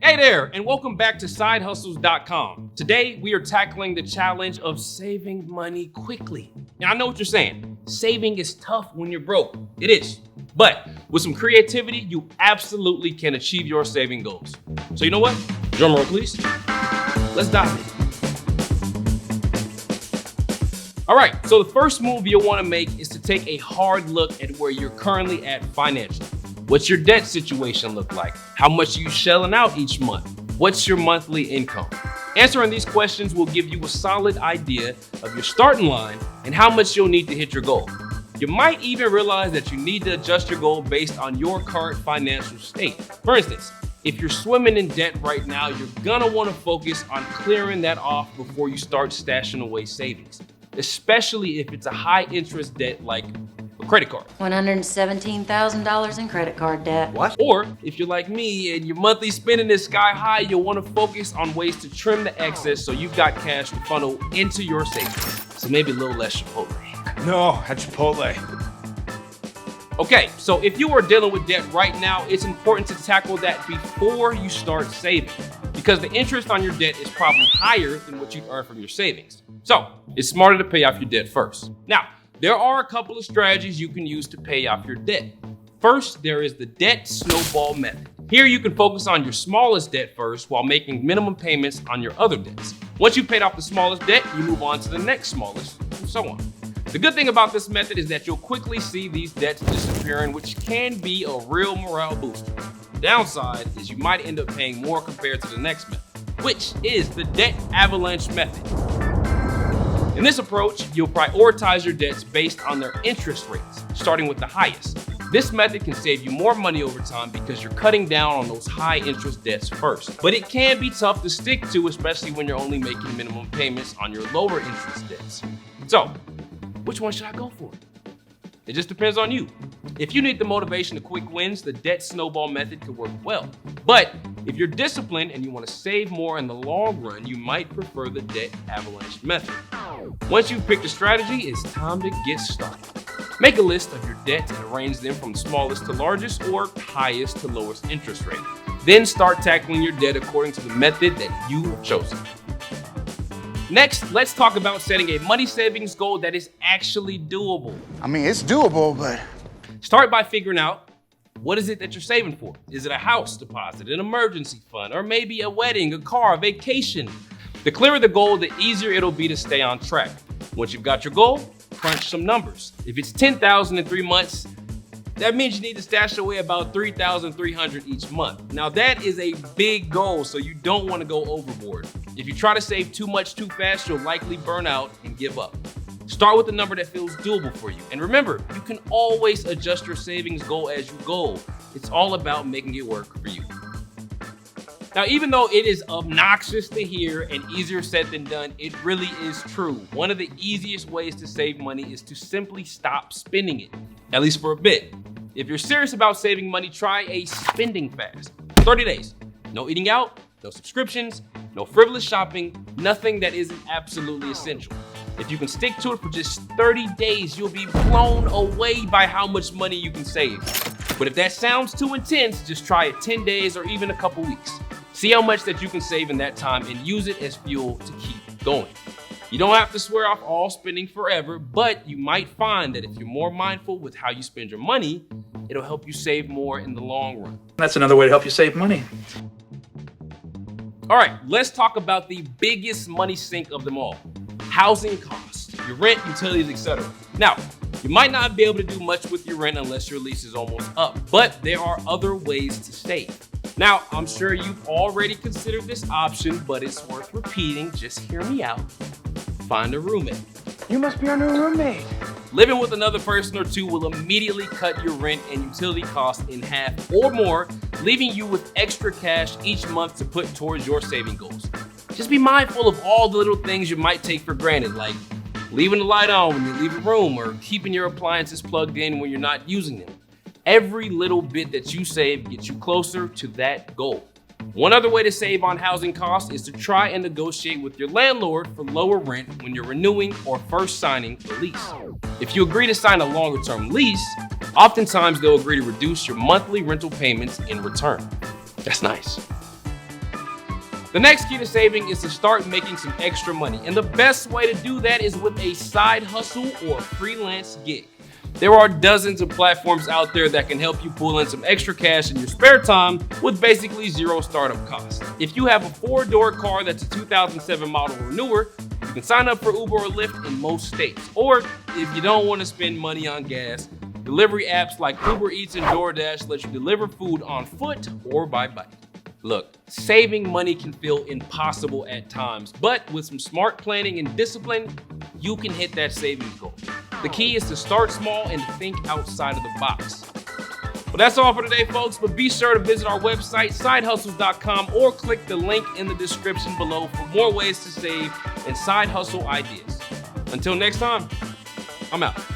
Hey there, and welcome back to sidehustles.com. Today, we are tackling the challenge of saving money quickly. Now, I know what you're saying. Saving is tough when you're broke. It is. But with some creativity, you absolutely can achieve your saving goals. So you know what? Drum roll, please. Let's dive in. All right, so the first move you'll want to make is to take a hard look at where you're currently at financially. What's your debt situation look like? How much are you shelling out each month? What's your monthly income? Answering these questions will give you a solid idea of your starting line and how much you'll need to hit your goal. You might even realize that you need to adjust your goal based on your current financial state. For instance, if you're swimming in debt right now, you're gonna wanna focus on clearing that off before you start stashing away savings, especially if it's a high interest debt like a credit card. $117,000 in credit card debt. What? Or if you're like me and your monthly spending is sky high, you'll want to focus on ways to trim the excess so you've got cash to funnel into your savings. So maybe a little less Chipotle. No, at Chipotle. Okay, so if you are dealing with debt right now, it's important to tackle that before you start saving, because the interest on your debt is probably higher than what you'd earn from your savings. So it's smarter to pay off your debt first. Now, there are a couple of strategies you can use to pay off your debt. First, there is the debt snowball method. Here you can focus on your smallest debt first while making minimum payments on your other debts. Once you've paid off the smallest debt, you move on to the next smallest, and so on. The good thing about this method is that you'll quickly see these debts disappearing, which can be a real morale booster. The downside is you might end up paying more compared to the next method, which is the debt avalanche method. In this approach, you'll prioritize your debts based on their interest rates, starting with the highest. This method can save you more money over time because you're cutting down on those high interest debts first. But it can be tough to stick to, especially when you're only making minimum payments on your lower interest debts. So, which one should I go for? It just depends on you. If you need the motivation to quick wins, the debt snowball method could work well. But if you're disciplined and you want to save more in the long run, you might prefer the debt avalanche method. Once you've picked a strategy, it's time to get started. Make a list of your debts and arrange them from smallest to largest or highest to lowest interest rate. Then start tackling your debt according to the method that you have chosen. Next, let's talk about setting a money savings goal that is actually doable. I mean, it's doable, but... Start by figuring out, what is it that you're saving for? Is it a house deposit, an emergency fund, or maybe a wedding, a car, a vacation? The clearer the goal, the easier it'll be to stay on track. Once you've got your goal, crunch some numbers. If it's $10,000 in 3 months, that means you need to stash away about $3,300 each month. Now that is a big goal, so you don't want to go overboard. If you try to save too much too fast, you'll likely burn out and give up. Start with a number that feels doable for you. And remember, you can always adjust your savings goal as you go. It's all about making it work for you. Now, even though it is obnoxious to hear and easier said than done, it really is true. One of the easiest ways to save money is to simply stop spending it, at least for a bit. If you're serious about saving money, try a spending fast. 30 days, no eating out, no subscriptions, no frivolous shopping, nothing that isn't absolutely essential. If you can stick to it for just 30 days, you'll be blown away by how much money you can save. But if that sounds too intense, just try it 10 days or even a couple weeks. See how much that you can save in that time and use it as fuel to keep going. You don't have to swear off all spending forever, but you might find that if you're more mindful with how you spend your money, it'll help you save more in the long run. That's another way to help you save money. All right, let's talk about the biggest money sink of them all. Housing costs, your rent, utilities, etc. Now, you might not be able to do much with your rent unless your lease is almost up, but there are other ways to save. Now, I'm sure you've already considered this option, but it's worth repeating. Just hear me out. Find a roommate. You must be our new roommate. Living with another person or two will immediately cut your rent and utility costs in half or more, leaving you with extra cash each month to put towards your saving goals. Just be mindful of all the little things you might take for granted, like leaving the light on when you leave a room or keeping your appliances plugged in when you're not using them. Every little bit that you save gets you closer to that goal. One other way to save on housing costs is to try and negotiate with your landlord for lower rent when you're renewing or first signing a lease. If you agree to sign a longer term lease, oftentimes they'll agree to reduce your monthly rental payments in return. That's nice. The next key to saving is to start making some extra money. And the best way to do that is with a side hustle or freelance gig. There are dozens of platforms out there that can help you pull in some extra cash in your spare time with basically zero startup costs. If you have a 4-door car that's a 2007 model or newer, you can sign up for Uber or Lyft in most states. Or if you don't want to spend money on gas, delivery apps like Uber Eats and DoorDash let you deliver food on foot or by bike. Look, saving money can feel impossible at times, but with some smart planning and discipline, you can hit that savings goal. The key is to start small and think outside of the box. Well, that's all for today, folks, but be sure to visit our website, sidehustles.com, or click the link in the description below for more ways to save and side hustle ideas. Until next time, I'm out.